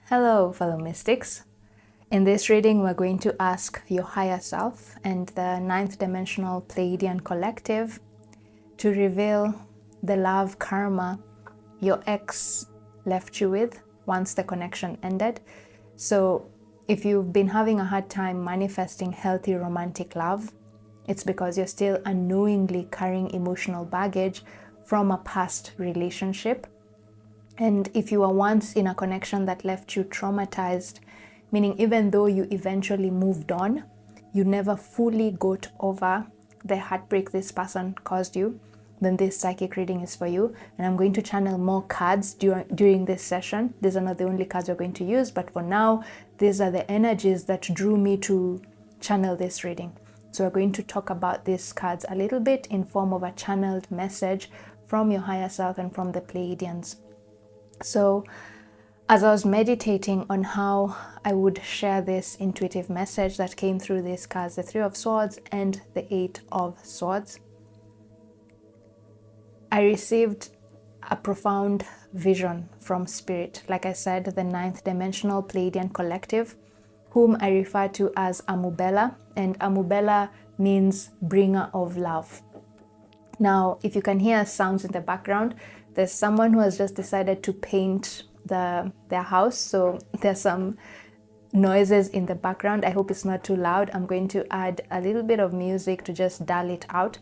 Hello, fellow mystics. In this reading, we're going to ask your higher self and the ninth dimensional Pleiadian collective to reveal the love karma your ex left you with once the connection ended. So if you've been having a hard time manifesting healthy romantic love, it's because you're still unknowingly carrying emotional baggage from a past relationship. And if you were once in a connection that left you traumatized, meaning even though you eventually moved on, you never fully got over the heartbreak this person caused you, then this psychic reading is for you. And I'm going to channel more cards during this session. These are not the only cards we're going to use, but for now, these are the energies that drew me to channel this reading. So we're going to talk about these cards a little bit in form of a channeled message from your higher self and from the Pleiadians. So as I was meditating on how I would share this intuitive message that came through these cards, the Three of Swords and the Eight of Swords, I received a profound vision from Spirit. Like I said, the ninth dimensional Pleiadian collective, whom I refer to as Amubella, and Amubella means bringer of love. Now, if you can hear sounds in the background, there's someone who has just decided to paint their house, so there's some noises in the background. I hope it's not too loud. I'm going to add a little bit of music to just dull it out.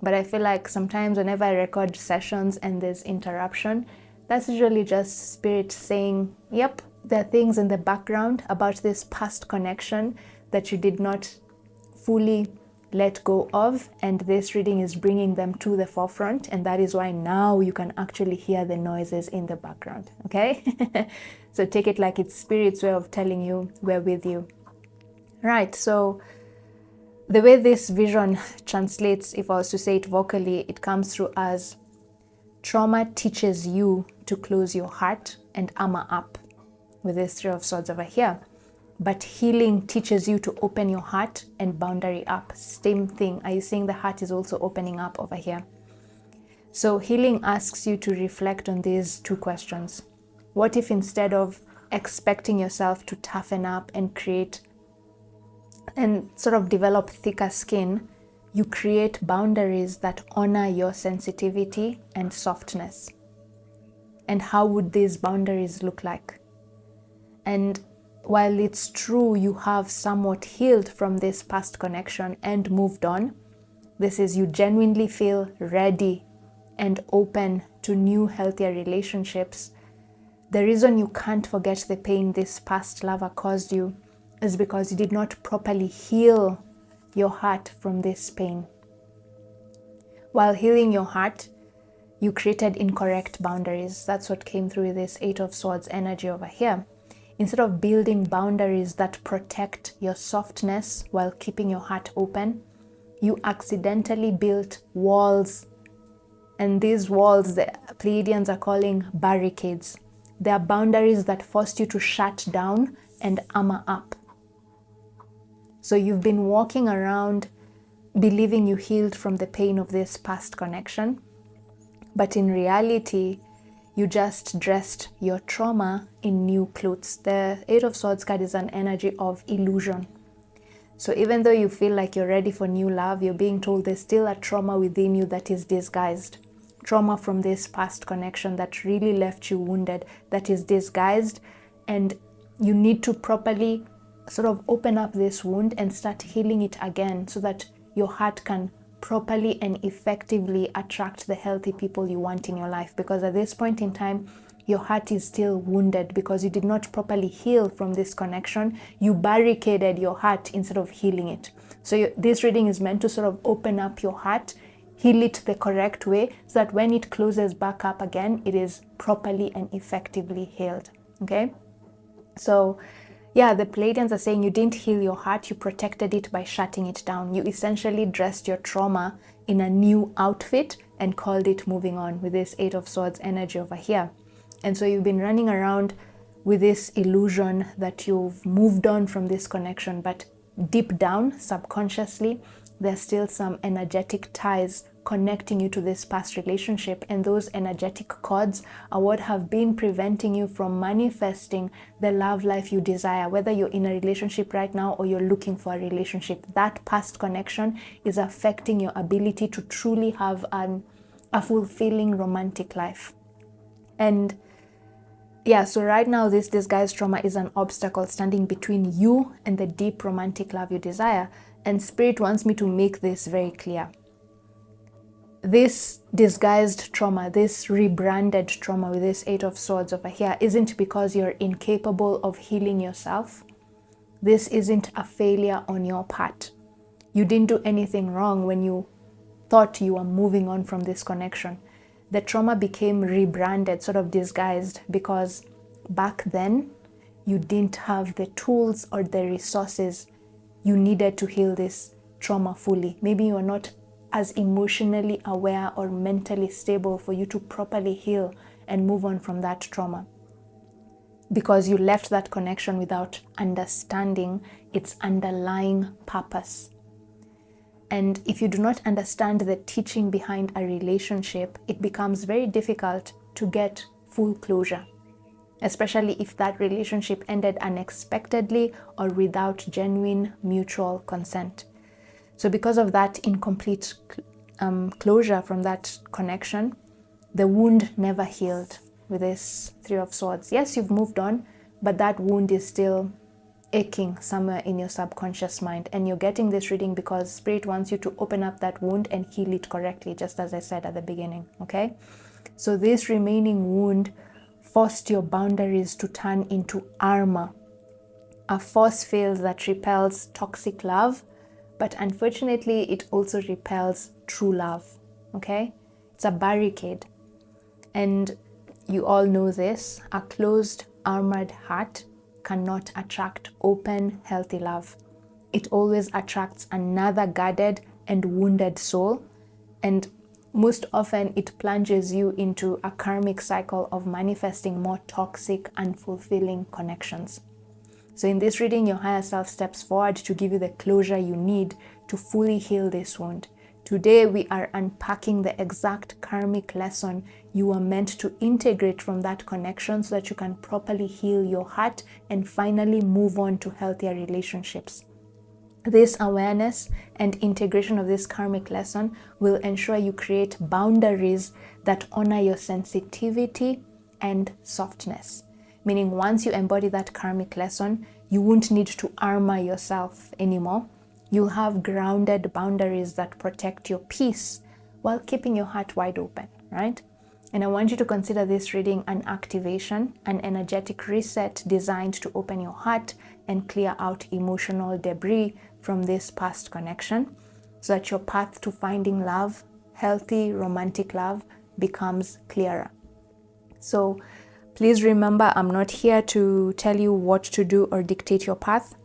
But I feel like sometimes whenever I record sessions and there's interruption, that's usually just Spirit saying, yep, there are things in the background about this past connection that you did not fully let go of, and this reading is bringing them to the forefront, and that is why now you can actually hear the noises in the background. Okay. So take it like it's Spirit's way of telling you we're with you. Right, so the way this vision translates, if I was to say it vocally, it comes through as trauma teaches you to close your heart and armor up, with this Three of Swords over here. But healing teaches you to open your heart and boundary up. Same thing. Are you seeing the heart is also opening up over here? So healing asks you to reflect on these two questions. What if instead of expecting yourself to toughen up and create and sort of develop thicker skin, you create boundaries that honor your sensitivity and softness? And how would these boundaries look like? And while it's true you have somewhat healed from this past connection and moved on, this is you genuinely feel ready and open to new, healthier relationships. The reason you can't forget the pain this past lover caused you is because you did not properly heal your heart from this pain. While healing your heart, you created incorrect boundaries. That's what came through this Eight of Swords energy over here. Instead of building boundaries that protect your softness while keeping your heart open, you accidentally built walls. And these walls, the Pleiadians are calling barricades. They are boundaries that forced you to shut down and armor up. So you've been walking around believing you healed from the pain of this past connection, but in reality, you just dressed your trauma in new clothes. The Eight of Swords card is an energy of illusion. So even though you feel like you're ready for new love, you're being told there's still a trauma within you that is disguised. Trauma from this past connection that really left you wounded, that is disguised, and you need to properly sort of open up this wound and start healing it again so that your heart can properly and effectively attract the healthy people you want in your life. Because at this point in time, your heart is still wounded because you did not properly heal from this connection. You barricaded your heart instead of healing it. So this reading is meant to sort of open up your heart, heal it the correct way, so that when it closes back up again, it is properly and effectively healed. Okay? So yeah, the Pleiadians are saying you didn't heal your heart, you protected it by shutting it down. You essentially dressed your trauma in a new outfit and called it moving on, with this Eight of Swords energy over here. And so you've been running around with this illusion that you've moved on from this connection, but deep down, subconsciously, there's still some energetic ties connecting you to this past relationship, and those energetic cords are what have been preventing you from manifesting the love life you desire. Whether you're in a relationship right now or you're looking for a relationship, that past connection is affecting your ability to truly have a fulfilling romantic life. And yeah, so right now this disguised trauma is an obstacle standing between you and the deep romantic love you desire. And Spirit wants me to make this very clear. This disguised trauma, this rebranded trauma with this Eight of Swords over here, isn't because you're incapable of healing yourself. This isn't a failure on your part. You didn't do anything wrong when you thought you were moving on from this connection. The trauma became rebranded, sort of disguised, because back then you didn't have the tools or the resources you needed to heal this trauma fully. Maybe you're not as emotionally aware or mentally stable for you to properly heal and move on from that trauma, because you left that connection without understanding its underlying purpose. And if you do not understand the teaching behind a relationship, it becomes very difficult to get full closure, especially if that relationship ended unexpectedly or without genuine mutual consent. So because of that incomplete closure from that connection, the wound never healed with this Three of Swords. Yes, you've moved on, but that wound is still aching somewhere in your subconscious mind. And you're getting this reading because Spirit wants you to open up that wound and heal it correctly, just as I said at the beginning, okay? So this remaining wound forced your boundaries to turn into armor, a force field that repels toxic love, but unfortunately it also repels true love, okay? It's a barricade. And you all know this, a closed, armored heart cannot attract open, healthy love. It always attracts another guarded and wounded soul, and most often it plunges you into a karmic cycle of manifesting more toxic, unfulfilling connections. So in this reading, your higher self steps forward to give you the closure you need to fully heal this wound. Today, we are unpacking the exact karmic lesson you are meant to integrate from that connection so that you can properly heal your heart and finally move on to healthier relationships. This awareness and integration of this karmic lesson will ensure you create boundaries that honor your sensitivity and softness. Meaning once you embody that karmic lesson, you won't need to armor yourself anymore. You'll have grounded boundaries that protect your peace while keeping your heart wide open, right? And I want you to consider this reading an activation, an energetic reset designed to open your heart and clear out emotional debris from this past connection so that your path to finding love, healthy, romantic love, becomes clearer. So please remember, I'm not here to tell you what to do or dictate your path,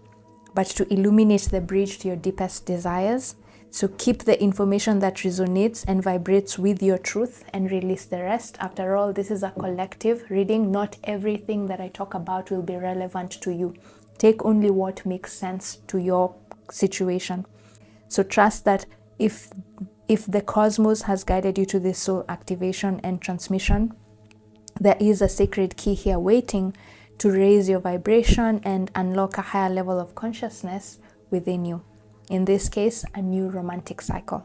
but to illuminate the bridge to your deepest desires. So keep the information that resonates and vibrates with your truth and release the rest. After all, this is a collective reading. Not everything that I talk about will be relevant to you. Take only what makes sense to your situation. So trust that if the cosmos has guided you to this soul activation and transmission, there is a sacred key here waiting to raise your vibration and unlock a higher level of consciousness within you. In this case, a new romantic cycle.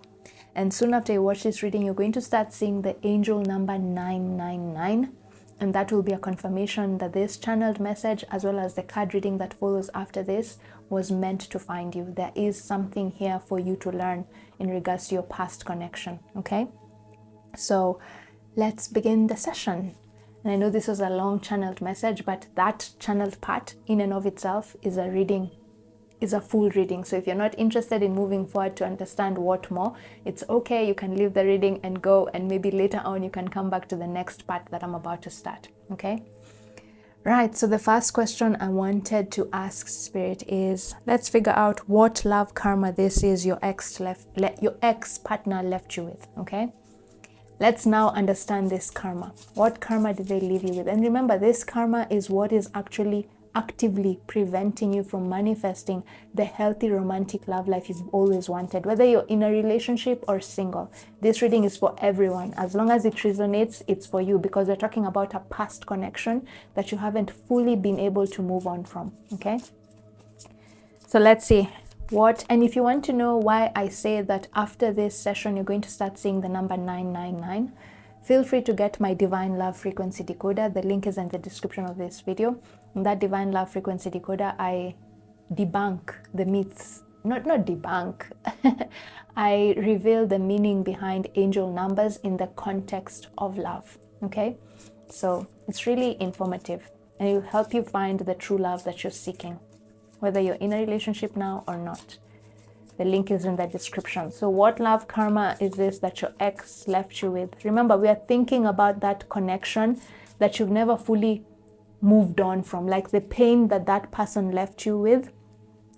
And soon after you watch this reading, you're going to start seeing the angel number 999. And that will be a confirmation that this channeled message, as well as the card reading that follows after this, was meant to find you. There is something here for you to learn in regards to your past connection, okay? So let's begin the session. And I know this was a long channeled message, but that channeled part in and of itself is a reading, is a full reading. So if you're not interested in moving forward to understand what more, it's okay. You can leave the reading and go, and maybe later on you can come back to the next part that I'm about to start, okay? Right, so the first question I wanted to ask Spirit is, let's figure out what love karma this is your ex partner left you with, okay? Let's now understand this karma. What karma did they leave you with? And remember, this karma is what is actually actively preventing you from manifesting the healthy romantic love life you've always wanted, whether you're in a relationship or single. This reading is for everyone. As long as it resonates, it's for you, because we're talking about a past connection that you haven't fully been able to move on from. Okay, so let's see what, and if you want to know why I say that after this session you're going to start seeing the number 999, feel free to get my Divine Love Frequency Decoder. The link is in the description of this video. In that Divine Love Frequency Decoder, I debunk the myths, not debunk, I reveal the meaning behind angel numbers in the context of love. Okay, so it's really informative and it will help you find the true love that you're seeking, whether you're in a relationship now or not. The link is in the description. So what love karma is this that your ex left you with? Remember, we are thinking about that connection that you've never fully moved on from, like the pain that that person left you with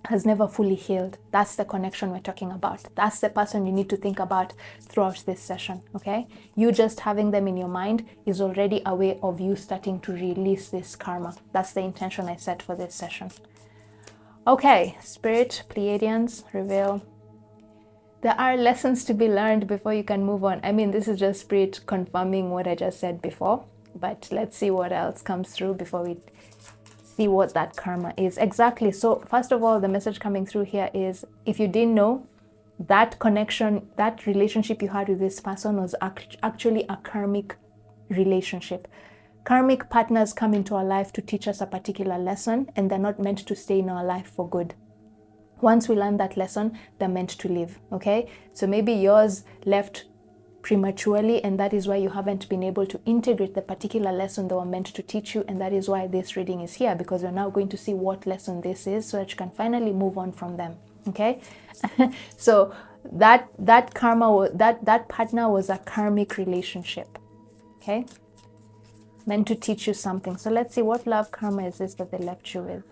has never fully healed. That's the connection we're talking about. That's the person you need to think about throughout this session, okay? You just having them in your mind is already a way of you starting to release this karma. That's the intention I set for this session. Okay, Spirit, Pleiadians, reveal. There are lessons to be learned before you can move on. I mean, this is just Spirit confirming what I just said before, but let's see what else comes through before we see what that karma is. Exactly. So first of all, the message coming through here is, if you didn't know, that connection, that relationship you had with this person was actually a karmic relationship. Karmic partners come into our life to teach us a particular lesson, and they're not meant to stay in our life for good. Once we learn that lesson, they're meant to live, okay? So maybe yours left prematurely, and that is why you haven't been able to integrate the particular lesson they were meant to teach you, and that is why this reading is here, because we're now going to see what lesson this is so that you can finally move on from them, okay? So that karma, that partner was a karmic relationship, okay? Meant to teach you something. So let's see, what love karma is this that they left you with?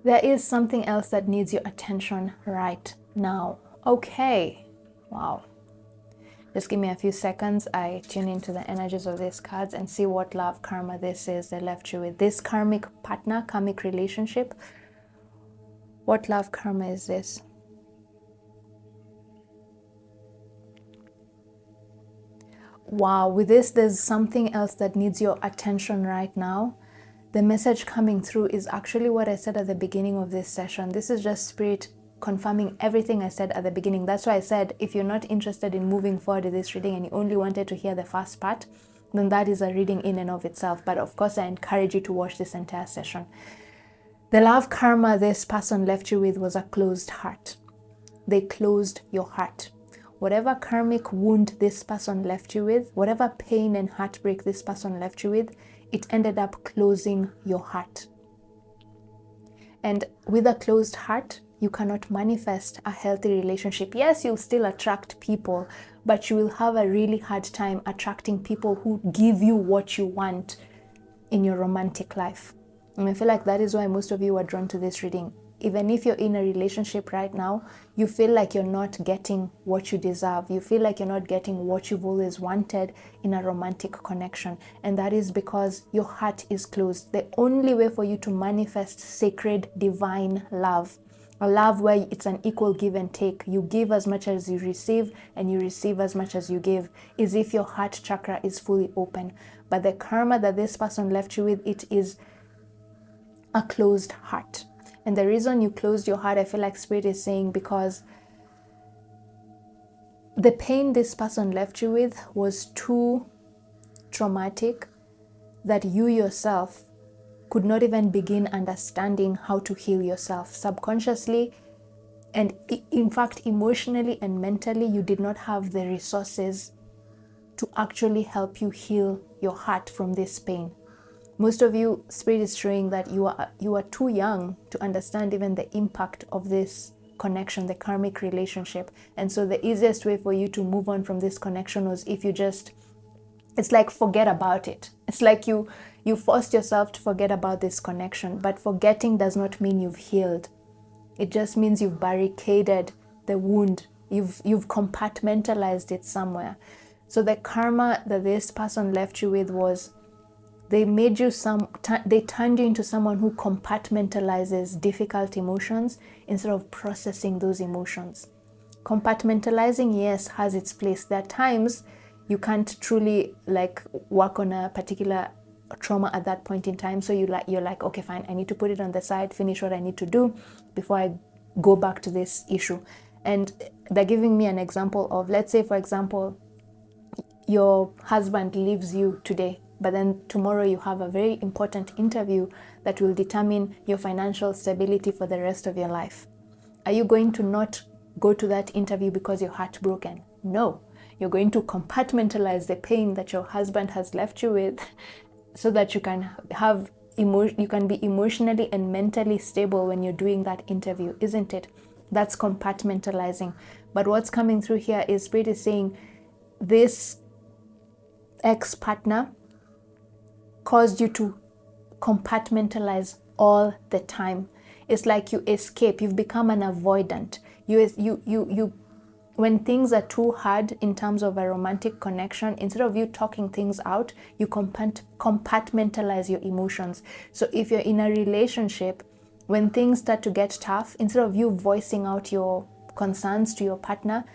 There is something else that needs your attention right now. Okay, wow. Just give me a few seconds. I tune into the energies of these cards and see what love karma this is they left you with. This karmic partner, karmic relationship. What love karma is this? Wow, with this, there's something else that needs your attention right now. The message coming through is actually what I said at the beginning of this session. This is just Spirit confirming everything I said at the beginning. That's why I said, if you're not interested in moving forward with this reading and you only wanted to hear the first part, then that is a reading in and of itself. But of course, I encourage you to watch this entire session. The love karma this person left you with was a closed heart. They closed your heart. Whatever karmic wound this person left you with, whatever pain and heartbreak this person left you with, it ended up closing your heart. And with a closed heart, you cannot manifest a healthy relationship. Yes, you'll still attract people, but you will have a really hard time attracting people who give you what you want in your romantic life. And I feel like that is why most of you are drawn to this reading. Even if you're in a relationship right now, you feel like you're not getting what you deserve. You feel like you're not getting what you've always wanted in a romantic connection. And that is because your heart is closed. The only way for you to manifest sacred, divine love, a love where it's an equal give and take, you give as much as you receive and you receive as much as you give, is if your heart chakra is fully open. But the karma that this person left you with, it is a closed heart. And the reason you closed your heart, I feel like Spirit is saying, because the pain this person left you with was too traumatic that you yourself could not even begin understanding how to heal yourself. Subconsciously, and in fact, emotionally and mentally, you did not have the resources to actually help you heal your heart from this pain. Most of you, Spirit is showing that you are too young to understand even the impact of this connection, the karmic relationship. And so the easiest way for you to move on from this connection was if you just, it's like forget about it. It's like you forced yourself to forget about this connection. But forgetting does not mean you've healed. It just means you've barricaded the wound. You've compartmentalized it somewhere. So the karma that this person left you with was they turned you into someone who compartmentalizes difficult emotions instead of processing those emotions. Compartmentalizing, yes, has its place. There are times you can't truly like work on a particular trauma at that point in time, so you're like, okay, fine, I need to put it on the side, finish what I need to do before I go back to this issue. And they're giving me an example of, let's say for example, your husband leaves you today, but then tomorrow you have a very important interview that will determine your financial stability for the rest of your life. Are you going to not go to that interview because you're heartbroken? No. You're going to compartmentalize the pain that your husband has left you with so that you can be emotionally and mentally stable when you're doing that interview, isn't it? That's compartmentalizing. But what's coming through here is Spirit is saying this ex-partner caused you to compartmentalize all the time. It's like you escape. You've become an avoidant. You when things are too hard in terms of a romantic connection, instead of you talking things out, you compartmentalize your emotions. So if you're in a relationship, when things start to get tough, instead of you voicing out your concerns to your partner,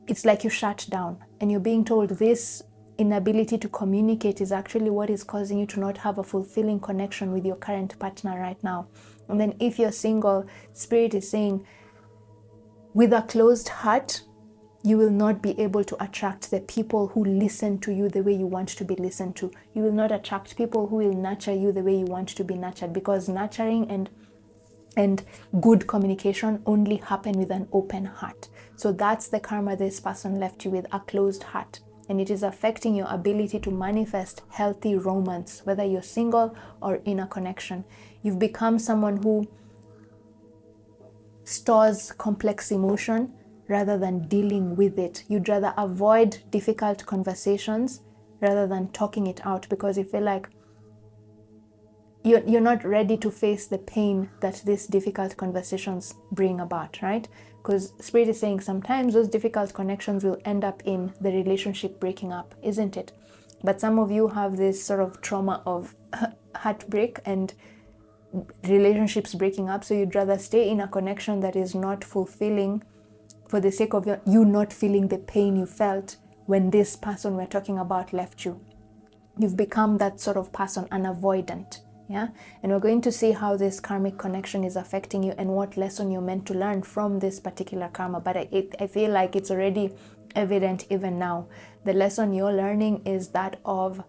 it's like you shut down and you're being told this inability to communicate is actually what is causing you to not have a fulfilling connection with your current partner right now. And then if you're single, Spirit is saying, with a closed heart, you will not be able to attract the people who listen to you the way you want to be listened to. You will not attract people who will nurture you the way you want to be nurtured, because nurturing and good communication only happen with an open heart. So that's the karma this person left you with, a closed heart. And it is affecting your ability to manifest healthy romance, whether you're single or in a connection. You've become someone who stores complex emotion rather than dealing with it. You'd rather avoid difficult conversations rather than talking it out, because you feel like you're not ready to face the pain that these difficult conversations bring about, right? Because Spirit is saying sometimes those difficult connections will end up in the relationship breaking up, isn't it? But some of you have this sort of trauma of heartbreak and relationships breaking up, so you'd rather stay in a connection that is not fulfilling for the sake of you not feeling the pain you felt when this person we're talking about left you. You've become that sort of person, an avoidant. Yeah, and we're going to see how this karmic connection is affecting you and what lesson you're meant to learn from this particular karma. But I feel like it's already evident even now. The lesson you're learning is that of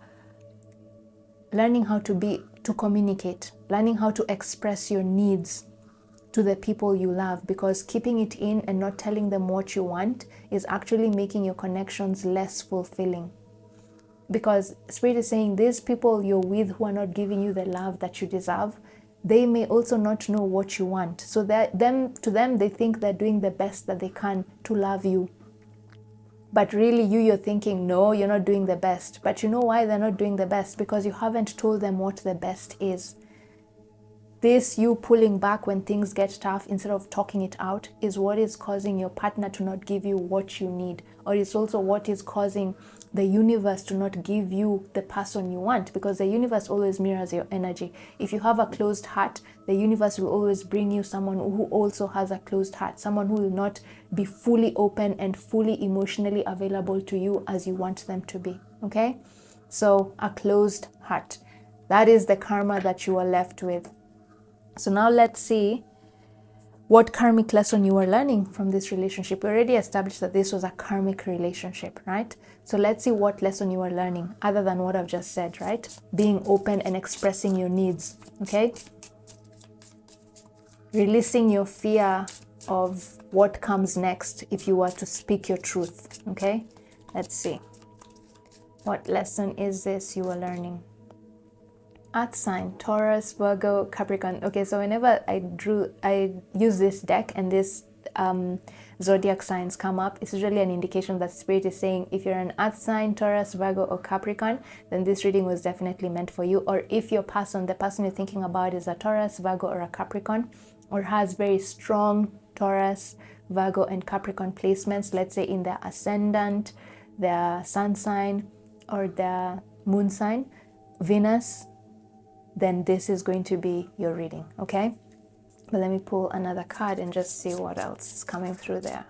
learning how to communicate, learning how to express your needs to the people you love, because keeping it in and not telling them what you want is actually making your connections less fulfilling. Because Spirit is saying these people you're with who are not giving you the love that you deserve, they may also not know what you want. So to them, they think they're doing the best that they can to love you. But really you're thinking, no, you're not doing the best. But you know why they're not doing the best? Because you haven't told them what the best is. This you pulling back when things get tough instead of talking it out is what is causing your partner to not give you what you need. Or it's also what is causing the universe to not give you the person you want, because the universe always mirrors your energy. If you have a closed heart, the universe will always bring you someone who also has a closed heart, someone who will not be fully open and fully emotionally available to you as you want them to be. Okay? So a closed heart. That is the karma that you are left with. So now let's see what karmic lesson you are learning from this relationship. We already established that this was a karmic relationship, right? So let's see what lesson you are learning other than what I've just said, right? Being open and expressing your needs, okay? Releasing your fear of what comes next if you were to speak your truth, okay? Let's see. What lesson is this you are learning? Earth sign, Taurus, Virgo, Capricorn. Okay, so whenever I use this deck and this zodiac signs come up, it's usually an indication that Spirit is saying if you're an Earth sign, Taurus, Virgo, or Capricorn, then this reading was definitely meant for you. Or if the person you're thinking about is a Taurus, Virgo, or a Capricorn, or has very strong Taurus, Virgo, and Capricorn placements, let's say in their ascendant, their sun sign, or their moon sign, Venus, then this is going to be your reading, okay? But let me pull another card and just see what else is coming through there.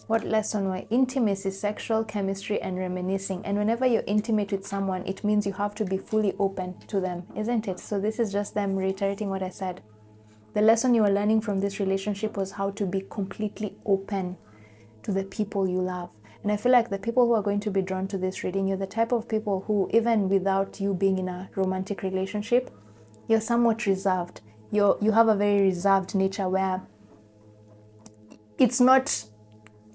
What lesson were intimacy, sexual chemistry, and reminiscing? And whenever you're intimate with someone, it means you have to be fully open to them, isn't it? So this is just them reiterating what I said. The lesson you were learning from this relationship was how to be completely open to the people you love. And I feel like the people who are going to be drawn to this reading, you're the type of people who, even without you being in a romantic relationship, you're somewhat reserved. You have a very reserved nature where it's not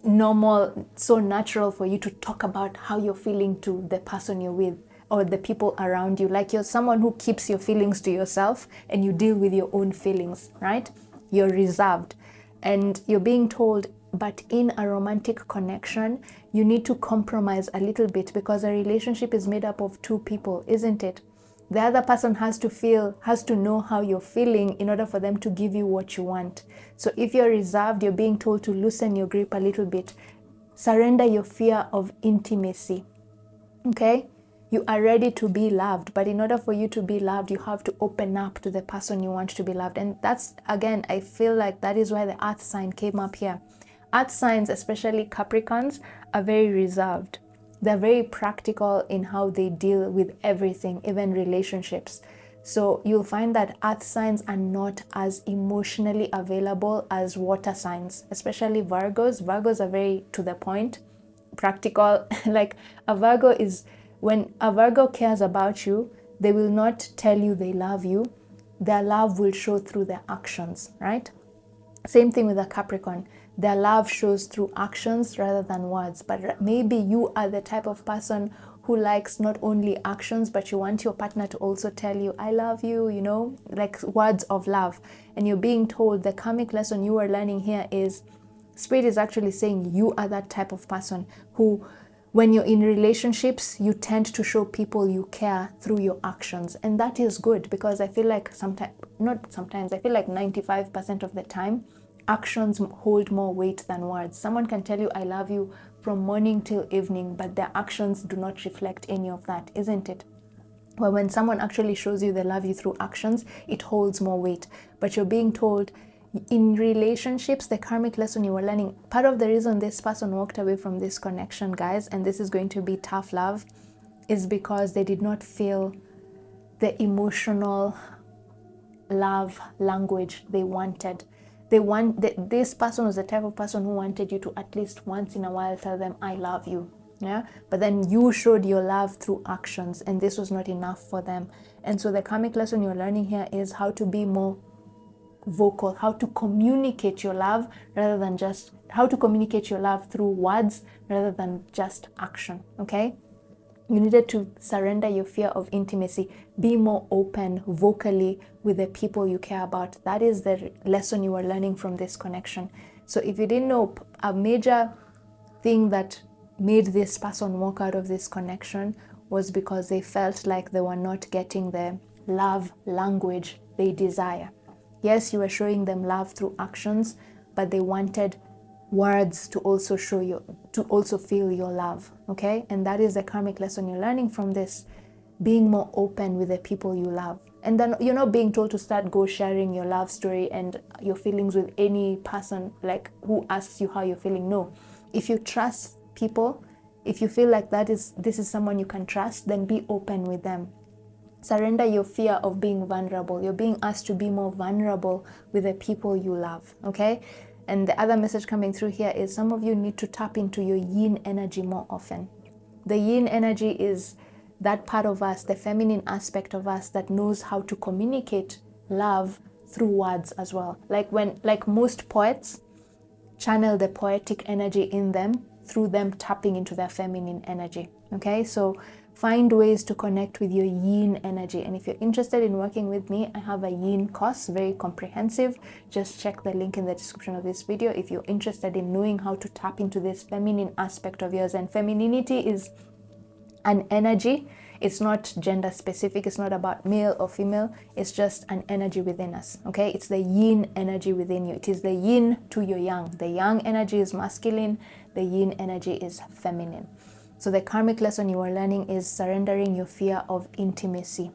normal, so natural for you to talk about how you're feeling to the person you're with or the people around you. Like you're someone who keeps your feelings to yourself and you deal with your own feelings, right? You're reserved and you're being told, but in a romantic connection, you need to compromise a little bit because a relationship is made up of two people, isn't it? The other person has to know how you're feeling in order for them to give you what you want. So if you're reserved, you're being told to loosen your grip a little bit. Surrender your fear of intimacy, okay? You are ready to be loved, but in order for you to be loved, you have to open up to the person you want to be loved. And that's, again, I feel like that is why the earth sign came up here. Earth signs, especially Capricorns, are very reserved. They're very practical in how they deal with everything, even relationships. So you'll find that earth signs are not as emotionally available as water signs, especially Virgos. Virgos are very to the point, practical. Like a Virgo is, when a Virgo cares about you, they will not tell you they love you. Their love will show through their actions, right? Same thing with a Capricorn. Their love shows through actions rather than words. But maybe you are the type of person who likes not only actions, but you want your partner to also tell you, I love you, you know, like words of love. And you're being told the karmic lesson you are learning here is, Spirit is actually saying you are that type of person who, when you're in relationships, you tend to show people you care through your actions. And that is good because I feel like I feel like 95% of the time, actions hold more weight than words. Someone can tell you I love you from morning till evening, but their actions do not reflect any of that, isn't it? Well, when someone actually shows you they love you through actions, it holds more weight. But you're being told in relationships, the karmic lesson you were learning, part of the reason this person walked away from this connection, guys, and this is going to be tough love, is because they did not feel the emotional love language they wanted. This person was the type of person who wanted you to at least once in a while tell them I love you, yeah? But then you showed your love through actions, and this was not enough for them. And so the karmic lesson you're learning here is how to be more vocal, how to communicate your love rather than just how to communicate your love through words rather than just action, okay? You needed to surrender your fear of intimacy, be more open vocally with the people you care about. That is the lesson you are learning from this connection. So if you didn't know, a major thing that made this person walk out of this connection was because they felt like they were not getting the love language they desire. Yes, you were showing them love through actions, but they wanted words to also show you, to also feel your love, okay? And that is the karmic lesson you're learning from this, being more open with the people you love. And then you're not being told to start sharing your love story and your feelings with any person like who asks you how you're feeling. No, if you trust people, if you feel like this is someone you can trust, then be open with them. Surrender your fear of being vulnerable. You're being asked to be more vulnerable with the people you love, okay? And the other message coming through here is some of you need to tap into your yin energy more often. The yin energy is that part of us, the feminine aspect of us that knows how to communicate love through words as well. Like most poets channel the poetic energy in them through them tapping into their feminine energy, okay? So find ways to connect with your yin energy. And if you're interested in working with me, I have a yin course, very comprehensive. Just check the link in the description of this video if you're interested in knowing how to tap into this feminine aspect of yours. And femininity is an energy. It's not gender specific. It's not about male or female. It's just an energy within us, okay? It's the yin energy within you. It is the yin to your yang. The yang energy is masculine. The yin energy is feminine. So the karmic lesson you are learning is surrendering your fear of intimacy,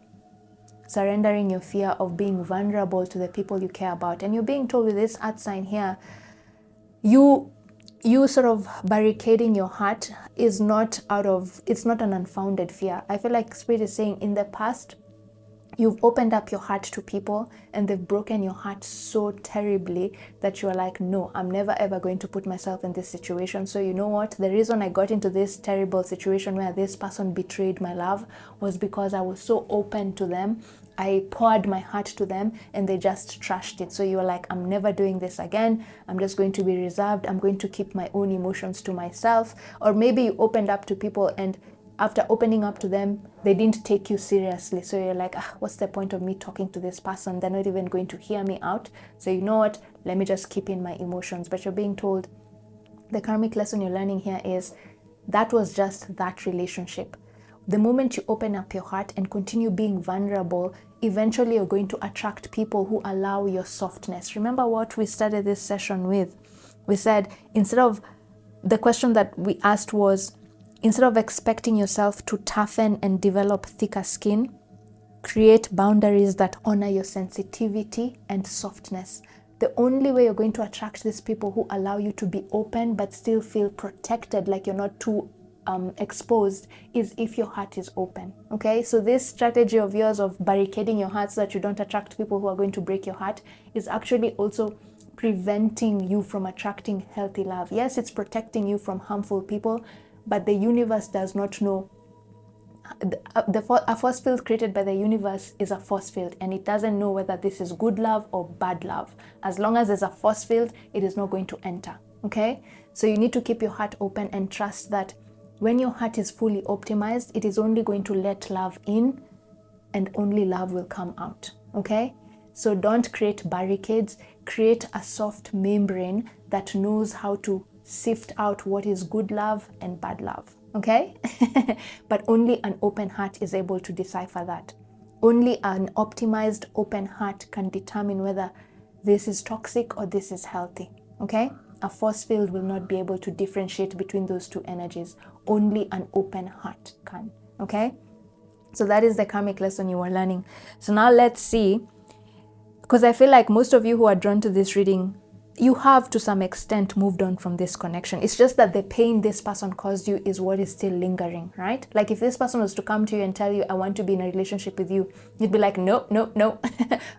surrendering your fear of being vulnerable to the people you care about. And you're being told with this earth sign here, you sort of barricading your heart is not it's not an unfounded fear. I feel like Spirit is saying in the past, you've opened up your heart to people and they've broken your heart so terribly that you're like, no, I'm never ever going to put myself in this situation. So you know what? The reason I got into this terrible situation where this person betrayed my love was because I was so open to them. I poured my heart to them and they just trashed it. So you're like, I'm never doing this again. I'm just going to be reserved. I'm going to keep my own emotions to myself. Or maybe you opened up to people and after opening up to them, they didn't take you seriously. So you're like, what's the point of me talking to this person? They're not even going to hear me out. So you know what? Let me just keep in my emotions. But you're being told the karmic lesson you're learning here is that was just that relationship. The moment you open up your heart and continue being vulnerable, eventually you're going to attract people who allow your softness. Remember what we started this session with? We said, instead of, the question that we asked was, instead of expecting yourself to toughen and develop thicker skin, create boundaries that honor your sensitivity and softness. The only way you're going to attract these people who allow you to be open but still feel protected, like you're not too exposed, is if your heart is open. Okay, so this strategy of yours of barricading your heart so that you don't attract people who are going to break your heart is actually also preventing you from attracting healthy love. Yes, it's protecting you from harmful people, but the universe does not know. A force field created by the universe is a force field, and it doesn't know whether this is good love or bad love. As long as there's a force field, it is not going to enter. Okay, so you need to keep your heart open and trust that when your heart is fully optimized, it is only going to let love in and only love will come out. Okay, so don't create barricades. Create a soft membrane that knows how to sift out what is good love and bad love. Okay, but only an open heart is able to decipher that. Only an optimized open heart can determine whether this is toxic or this is healthy. Okay, a force field will not be able to differentiate between those two energies. Only an open heart can. Okay, so that is the karmic lesson you are learning. So now let's see, because I feel like most of you who are drawn to this reading, you have to some extent moved on from this connection. It's just that the pain this person caused you is what is still lingering, right? Like if this person was to come to you and tell you, I want to be in a relationship with you, you'd be like, no,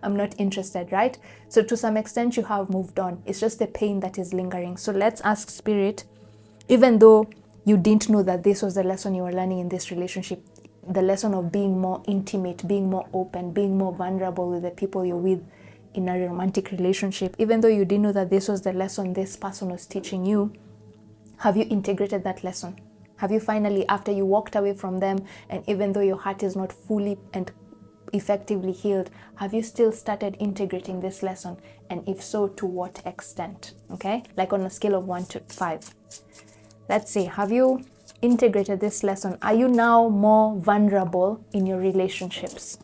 I'm not interested, right? So to some extent you have moved on. It's just the pain that is lingering. So let's ask Spirit, even though you didn't know that this was the lesson you were learning in this relationship, the lesson of being more intimate, being more open, being more vulnerable with the people you're with in a romantic relationship, even though you didn't know that this was the lesson this person was teaching you, have you integrated that lesson? Have you finally, after you walked away from them, and even though your heart is not fully and effectively healed, have you still started integrating this lesson? And if so, to what extent? Okay, like on a scale of 1 to 5. Let's see, have you integrated this lesson? Are you now more vulnerable in your relationships?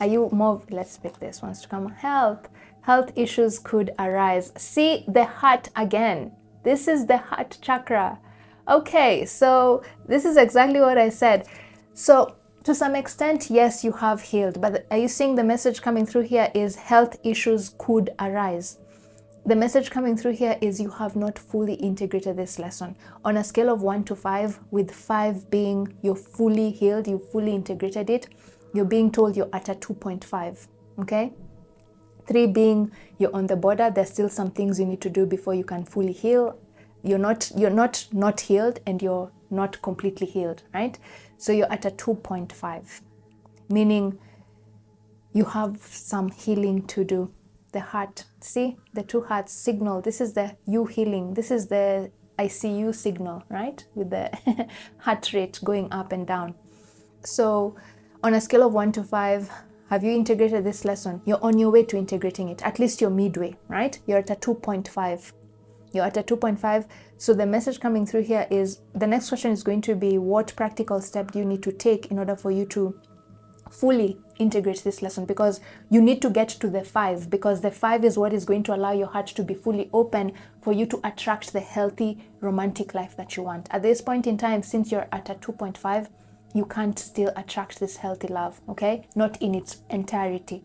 Are you more, let's pick this one to come. Health issues could arise. See the heart again. This is the heart chakra. Okay, so this is exactly what I said. So to some extent, yes, you have healed, but are you seeing the message coming through here is health issues could arise? The message coming through here is you have not fully integrated this lesson. On a scale of 1 to 5, with 5 being you're fully healed, you fully integrated it, you're being told you're at a 2.5, okay? 3 being you're on the border, there's still some things you need to do before you can fully heal. You're not healed and you're not completely healed, right? So you're at a 2.5, meaning you have some healing to do. The heart, see the 2 hearts signal. This is the you healing. This is the I see you signal, right? With the heart rate going up and down. So on a scale of 1 to 5, have you integrated this lesson? You're on your way to integrating it. At least you're midway, right? You're at a 2.5. You're at a 2.5. So the message coming through here is, the next question is going to be, what practical step do you need to take in order for you to fully integrate this lesson, because you need to get to the 5, because the 5 is what is going to allow your heart to be fully open for you to attract the healthy romantic life that you want. At this point in time, since you're at a 2.5, you can't still attract this healthy love, okay? Not in its entirety.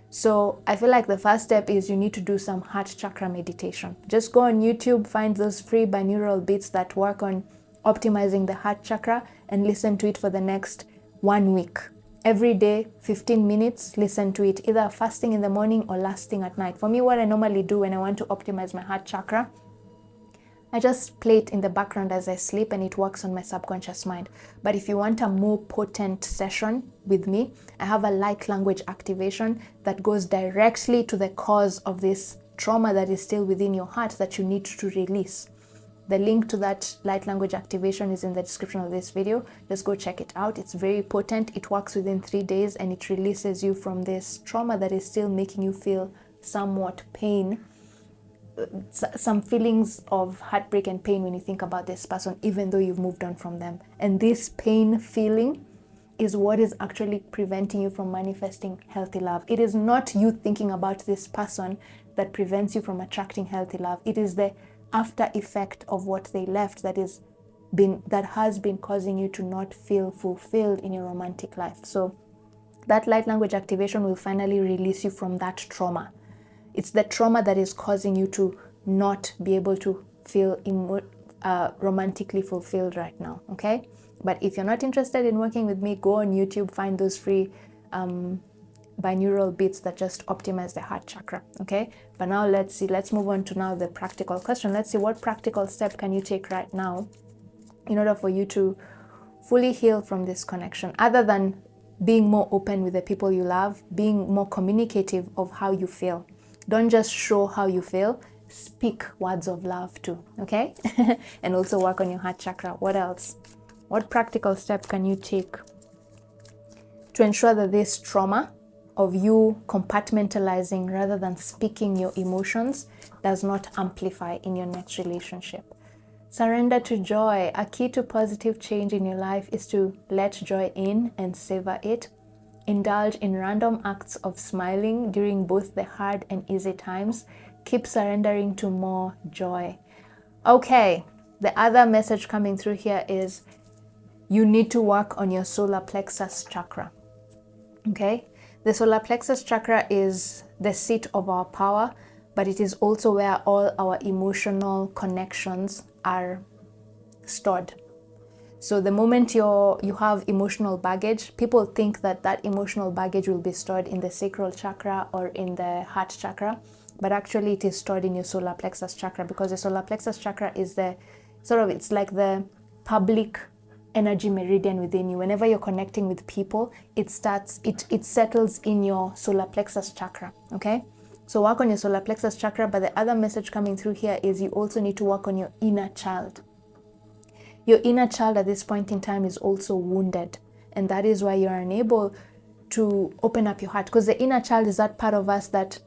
So I feel like the first step is you need to do some heart chakra meditation. Just go on YouTube, find those free binaural beats that work on optimizing the heart chakra, and listen to it for the next 1 week. Every day, 15 minutes, listen to it, either fasting in the morning or last thing at night. For me, what I normally do when I want to optimize my heart chakra, I just play it in the background as I sleep, and it works on my subconscious mind. But if you want a more potent session with me, I have a light language activation that goes directly to the cause of this trauma that is still within your heart that you need to release. The link to that light language activation is in the description of this video. Just go check it out. It's very potent. It works within 3 days, and it releases you from this trauma that is still making you feel somewhat pain, some feelings of heartbreak and pain when you think about this person, even though you've moved on from them. And this pain feeling is what is actually preventing you from manifesting healthy love. It is not you thinking about this person that prevents you from attracting healthy love. It is the after effect of what they left that has been causing you to not feel fulfilled in your romantic life. So that light language activation will finally release you from that trauma. It's the trauma that is causing you to not be able to feel romantically fulfilled right now, okay? But if you're not interested in working with me, go on YouTube, find those free binaural beats that just optimize the heart chakra, okay? But now let's move on to now the practical question. Let's see, what practical step can you take right now in order for you to fully heal from this connection, other than being more open with the people you love, being more communicative of how you feel. Don't just show how you feel, speak words of love too, okay? And also work on your heart chakra. What else? What practical step can you take to ensure that this trauma of you compartmentalizing rather than speaking your emotions does not amplify in your next relationship? Surrender to joy. A key to positive change in your life is to let joy in and savor it. Indulge in random acts of smiling during both the hard and easy times. Keep surrendering to more joy. Okay, the other message coming through here is you need to work on your solar plexus chakra. Okay? The solar plexus chakra is the seat of our power, but it is also where all our emotional connections are stored. So the moment you have emotional baggage, people think that emotional baggage will be stored in the sacral chakra or in the heart chakra, but actually it is stored in your solar plexus chakra, because the solar plexus chakra is it's like the public energy meridian within you. Whenever you're connecting with people, it settles in your solar plexus chakra, okay? So work on your solar plexus chakra, but the other message coming through here is you also need to work on your inner child. Your inner child at this point in time is also wounded, and that is why you're unable to open up your heart, because the inner child is that part of us that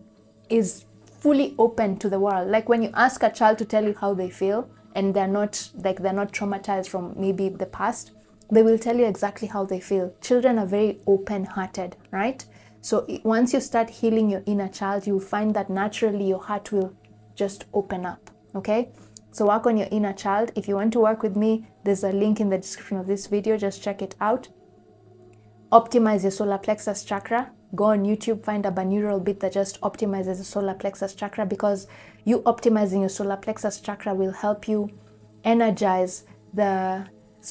is fully open to the world. Like when you ask a child to tell you how they feel, and they're not traumatized from maybe the past, they will tell you exactly how they feel. Children are very open-hearted, right? So once you start healing your inner child, you'll find that naturally your heart will just open up, okay? So work on your inner child. If you want to work with me, there's a link in the description of this video. Just check it out. Optimize your solar plexus chakra. Go on YouTube, find a binaural beat that just optimizes the solar plexus chakra, because you optimizing your solar plexus chakra will help you energize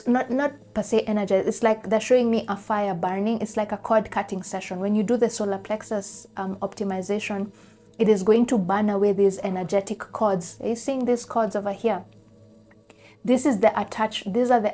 not per se energize. It's like they're showing me a fire burning. It's like a cord cutting session. When you do the solar plexus optimization, it is going to burn away these energetic cords. Are you seeing these cords over here? These are the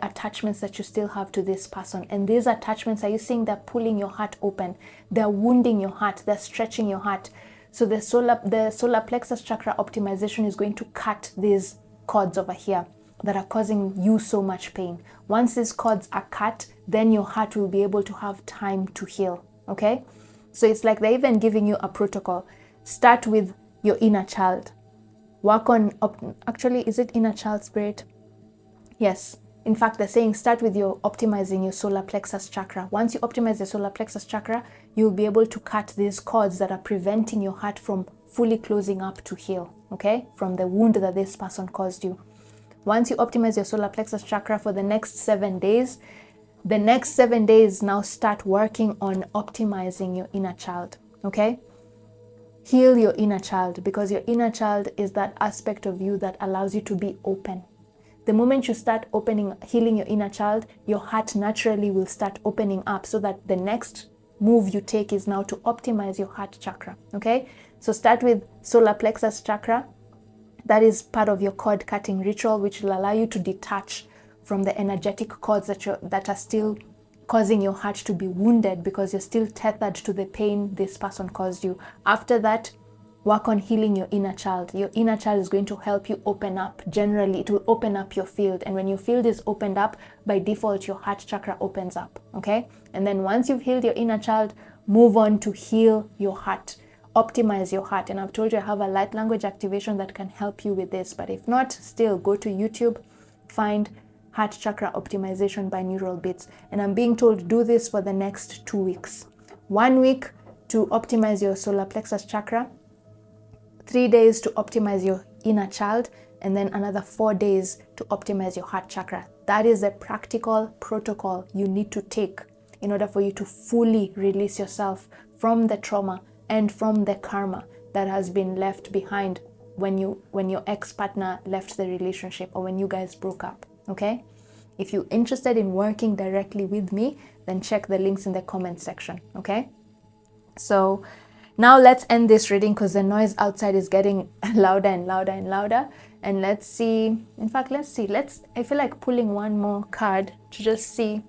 attachments that you still have to this person. And these attachments, are you seeing they're pulling your heart open? They're wounding your heart. They're stretching your heart. So the solar plexus chakra optimization is going to cut these cords over here that are causing you so much pain. Once these cords are cut, then your heart will be able to have time to heal, okay? So it's like they're even giving you a protocol. Start with your inner child. Work on, actually, is it inner child spirit? Yes, In fact, they're saying start with your optimizing your solar plexus chakra. Once you optimize your solar plexus chakra, you'll be able to cut these cords that are preventing your heart from fully closing up to heal, okay? From the wound that this person caused you. Once you optimize your solar plexus chakra for the next 7 days, the next 7 days now start working on optimizing your inner child, okay? Heal your inner child, because your inner child is that aspect of you that allows you to be open. The moment you start healing your inner child, your heart naturally will start opening up, so that the next move you take is now to optimize your heart chakra, okay? So start with solar plexus chakra. That is part of your cord cutting ritual, which will allow you to detach from the energetic cords that are still causing your heart to be wounded, because you're still tethered to the pain this person caused you. After that, work on healing your inner child. Your inner child is going to help you open up. Generally, it will open up your field. And when your field is opened up, by default, your heart chakra opens up, okay? And then once you've healed your inner child, move on to heal your heart. Optimize your heart. And I've told you I have a light language activation that can help you with this. But if not, still go to YouTube, find Heart Chakra Optimization by Neural Beats. And I'm being told do this for the next 2 weeks. 1 week to optimize your solar plexus chakra, 3 days to optimize your inner child, and then another 4 days to optimize your heart chakra. That is a practical protocol you need to take in order for you to fully release yourself from the trauma and from the karma that has been left behind when your ex-partner left the relationship, or when you guys broke up, okay? If you're interested in working directly with me, then check the links in the comment section, okay? So now let's end this reading, because the noise outside is getting louder and louder and louder. And let's see, in fact, I feel like pulling one more card to just see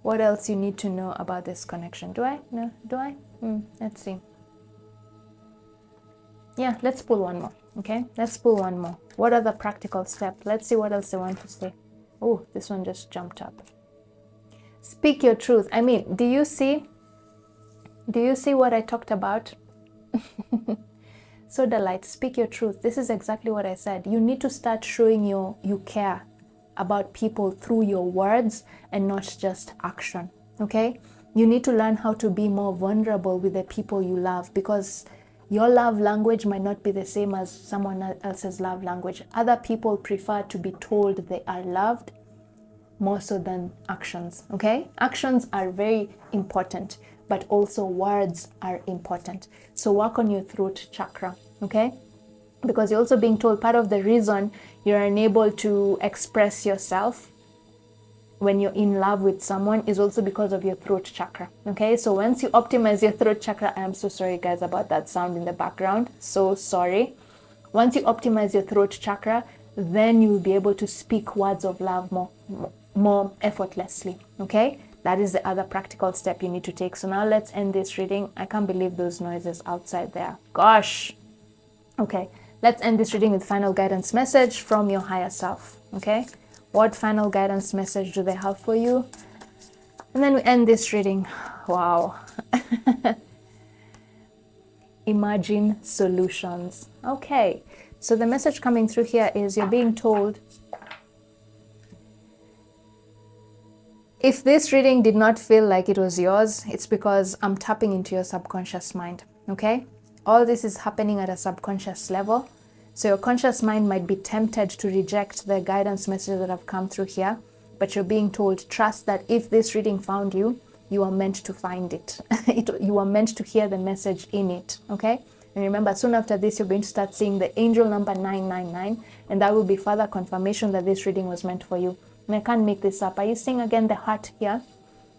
what else you need to know about this connection. Do I? No? Do I? Let's see. Yeah, let's pull one more, okay? Let's pull one more. What are the practical steps? Let's see what else they want to say. Oh, this one just jumped up. Speak your truth. I mean, do you see what I talked about? Soda light, speak your truth. This is exactly what I said. You need to start showing you care about people through your words and not just action, okay? You need to learn how to be more vulnerable with the people you love, because your love language might not be the same as someone else's love language. Other people prefer to be told they are loved more so than actions, okay? Actions are very important, but also words are important. So work on your throat chakra, okay? Because you're also being told part of the reason you're unable to express yourself when you're in love with someone is also because of your throat chakra, okay? So once you optimize your throat chakra, I am so sorry guys about that sound in the background, so sorry. Once you optimize your throat chakra, then you'll be able to speak words of love more effortlessly, okay? That is the other practical step you need to take. So now let's end this reading. I can't believe those noises outside there. Gosh. Okay, let's end this reading with final guidance message from your higher self, okay? What final guidance message do they have for you? And then we end this reading. Wow. Imagine solutions. Okay, so the message coming through here is you're being told, if this reading did not feel like it was yours, it's because I'm tapping into your subconscious mind, okay? All this is happening at a subconscious level. So your conscious mind might be tempted to reject the guidance messages that have come through here, but you're being told, trust that if this reading found you, you are meant to find it. You are meant to hear the message in it, okay? And remember, soon after this, you're going to start seeing the angel number 999, and that will be further confirmation that this reading was meant for you. And I can't make this up. Are you seeing again the heart here?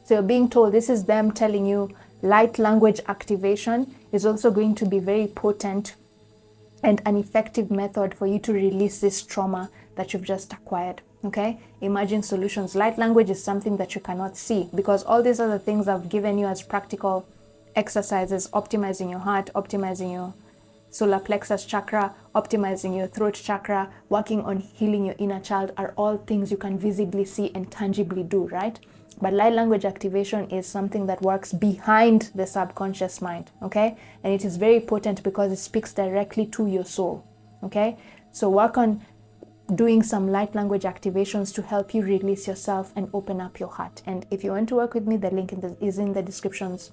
So you're being told this is them telling you light language activation is also going to be very potent and an effective method for you to release this trauma that you've just acquired, okay? Imagine solutions. Light language is something that you cannot see, because all these other things I've given you as practical exercises, optimizing your heart, optimizing your solar plexus chakra, optimizing your throat chakra, working on healing your inner child, are all things you can visibly see and tangibly do, right? But light language activation is something that works behind the subconscious mind, okay? And it is very potent because it speaks directly to your soul, okay? So work on doing some light language activations to help you release yourself and open up your heart. And if you want to work with me, the link is in the descriptions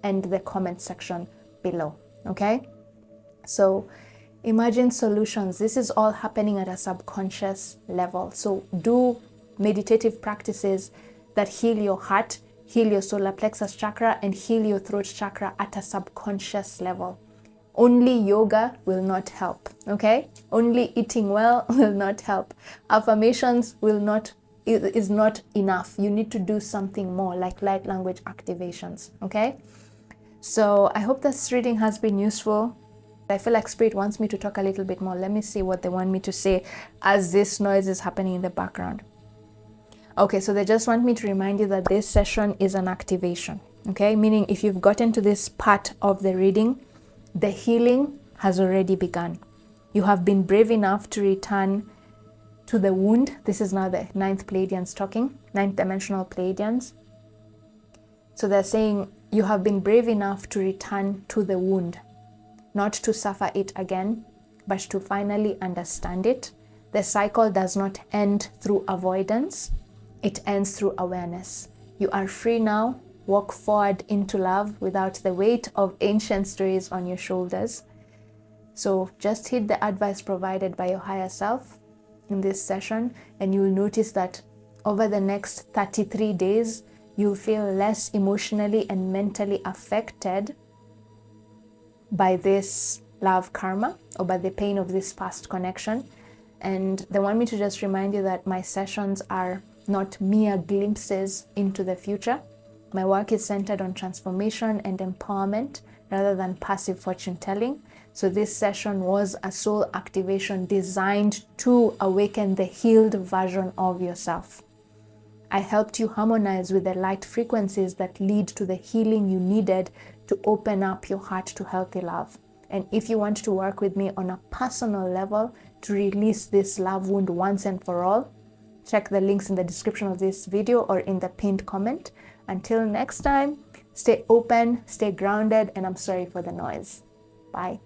and the comment section below. Okay, so imagine solutions. This is all happening at a subconscious level. So do meditative practices that heal your heart, heal your solar plexus chakra, and heal your throat chakra at a subconscious level. Only yoga will not help, okay? Only eating well will not help. Affirmations is not enough. You need to do something more, like light language activations, okay? So I hope this reading has been useful. I feel like Spirit wants me to talk a little bit more. Let me see what they want me to say as this noise is happening in the background. Okay, so they just want me to remind you that this session is an activation, okay? Meaning if you've gotten to this part of the reading, the healing has already begun. You have been brave enough to return to the wound. This is now the 9th Pleiadians talking, 9th dimensional Pleiadians. So they're saying you have been brave enough to return to the wound, not to suffer it again, but to finally understand it. The cycle does not end through avoidance. It ends through awareness. You are free now. Walk forward into love without the weight of ancient stories on your shoulders. So just heed the advice provided by your higher self in this session, and you'll notice that over the next 33 days, you'll feel less emotionally and mentally affected by this love karma or by the pain of this past connection. And they want me to just remind you that my sessions are not mere glimpses into the future. My work is centered on transformation and empowerment rather than passive fortune telling. So this session was a soul activation designed to awaken the healed version of yourself. I helped you harmonize with the light frequencies that lead to the healing you needed to open up your heart to healthy love. And if you want to work with me on a personal level to release this love wound once and for all, check the links in the description of this video or in the pinned comment. Until next time, stay open, stay grounded, and I'm sorry for the noise. Bye.